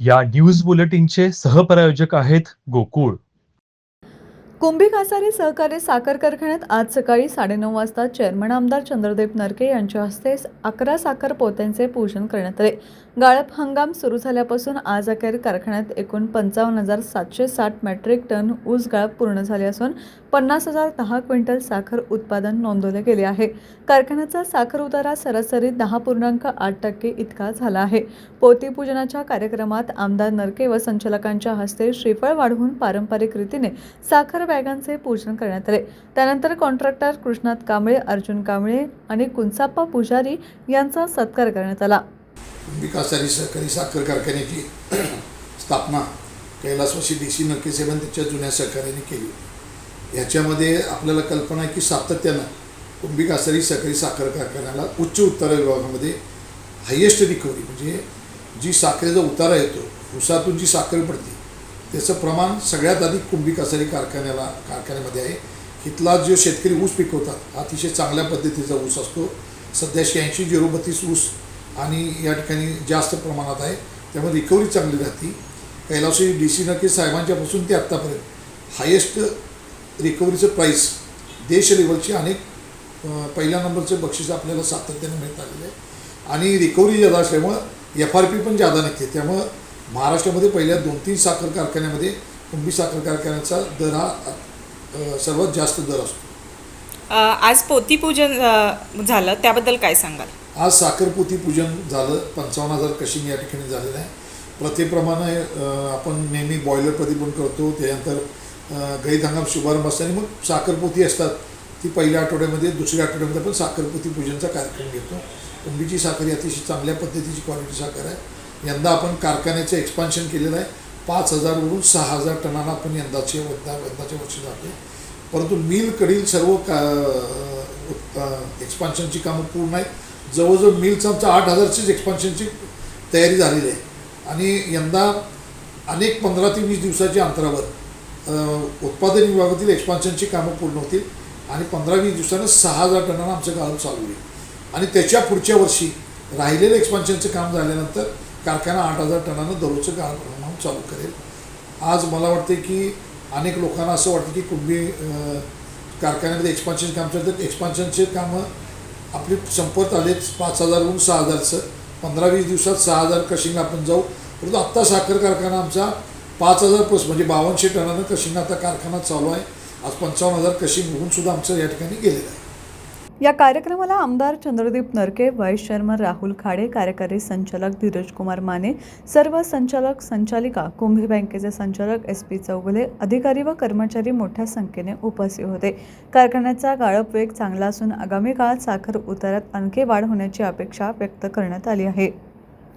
या न्यूज बुलेटिनचे सहप्रायोजक आहेत गोकुळ. कुंभी कासारी सहकारी साखर कारखान्यात आज सकाळी 9:30 वाजता चेअरमन आमदार चंद्रदेव नरके यांच्या हस्ते 11 साखर पोत्यांचे पूजन करण्यात आले. गाळप हंगाम सुरू झाल्यापासून आज अखेर कारखान्यात एकूण 55,760 मेट्रिक टन ऊस गाळप पूर्ण झाले असून 50,010 क्विंटल साखर उत्पादन नोंदवले गेले आहे. कारखान्याचा साखर उतारा सरासरी 10.8% इतका झाला आहे. पोती पूजनाच्या कार्यक्रमात आमदार नरके व संचालकांच्या हस्ते श्रीफळ वाढवून पारंपरिक रीतीने साखर बॅगांचे पूजन करण्यात आले. त्यानंतर कॉन्ट्रॅक्टर कृष्णात कांबळे, अर्जुन कांबळे आणि कुंचाप्पा पुजारी यांचा सत्कार करण्यात आला. कुंभी कासारी सहकारी साखर कारखान्याची स्थापना कैलासवासी DC नरके साहेबांनी त्यांच्या जुन्या सहकार्याने केली. याच्यामध्ये आपल्याला कल्पना आहे की सातत्यानं कुंभी कासारी सहकारी साखर कारखान्याला उच्च उतारा विभागामध्ये हायेस्ट रिकव्हरी म्हणजे जी साखरेचा उतारा येतो, ऊसातून जी साखर पडते त्याचं प्रमाण सगळ्यात अधिक कुंभी कासारी कारखान्यामध्ये आहे. इथला जो शेतकरी ऊस पिकवतात अतिशय चांगल्या पद्धतीचा ऊस असतो. सध्या 86-032 ऊस आणि या ठिकाणी जास्त प्रमाणात आहे, त्यामुळे रिकव्हरी चांगली राहते. कैलासवासी DC नरके साहेबांच्यापासून ते आत्तापर्यंत हायेस्ट रिकव्हरीचं प्राईस देश लेवलची अनेक पहिल्या नंबरचं बक्षीस आपल्याला सातत्याने मिळत आलेलं आहे आणि रिकव्हरी जादा असल्यामुळं FRP पण जादा निघते. त्यामुळं महाराष्ट्रामध्ये पहिल्या 2-3 साखर कारखान्यामध्ये कुंभी साखर कारखान्याचा दर हा सर्वात जास्त दर असतो. आज पोतीपूजन झालं, त्याबद्दल काय सांगाल? आज साखर पोती पूजन झालं. 55,000 कशिंग या ठिकाणी झालेलं आहे. प्रथेप्रमाणे आपण नेहमी बॉयलरमध्ये पण करतो. त्यानंतर गळीत हंगाम शुभारंभ असताना मग साखरपोती असतात ती पहिल्या आठवड्यामध्ये, दुसऱ्या आठवड्यामध्ये आपण साखरपोती पूजनचा कार्यक्रम घेतो. कुंभीची साखर ही अतिशय चांगल्या पद्धतीची क्वालिटी साखर आहे. यंदा आपण कारखान्याचं एक्सपान्शन केलेलं आहे. 5,000वरून 6,000 टनाला आपण यंदाच्या वर्षी जातो. परंतु मिलकडील सर्व एक्सपान्शनची कामं पूर्ण आहेत. जवळजवळ मिलचं आमचं 8,000चीच एक्सपान्शनची तयारी झालेली आहे आणि यंदा अनेक 15 ते 20 दिवसाच्या अंतरावर उत्पादन विभागातील एक्सपान्शनची कामं पूर्ण होतील आणि 15-20 दिवसानं 6,000 टनानं आमचं गाळप चालू होईल आणि त्याच्या पुढच्या वर्षी राहिलेलं एक्सपान्शनचं काम झाल्यानंतर कारखाना 8,000 टनानं दररोजचं गाळप चालू करेल. आज मला वाटते की अनेक लोकांना असं वाटतं की कुंभी कारखान्यामध्ये एक्सपान्शन काम चालतं. एक्सपान्शनचे कामं आपली संपत आलेच. 5,000वरून 6,000चं 15-20 दिवसात 6,000 कशिंग आपण जाऊ. परंतु आत्ता साखर कारखाना आमचा 5,000 प्लस म्हणजे 5200 टनानं कशिंग आता कारखाना चालू आहे. आज 55,000 कशिंग होऊन सुद्धा आमचं या ठिकाणी गेलेलं आहे. या कार्यक्रमाला आमदार चंद्रदेव नरके, व्हाईस चेअरमन राहुल खाडे, कार्यकारी संचालक धीरज कुमार माने, सर्व संचालक संचालिका, कुंभी बँकेचे संचालक SP चौगुले, अधिकारी व कर्मचारी मोठ्या संख्येने उपस्थित होते. कारखान्याचा गाळप वेग चांगला असून आगामी काळात साखर उतार्यात आणखी वाढ होण्याची अपेक्षा व्यक्त करण्यात आली आहे.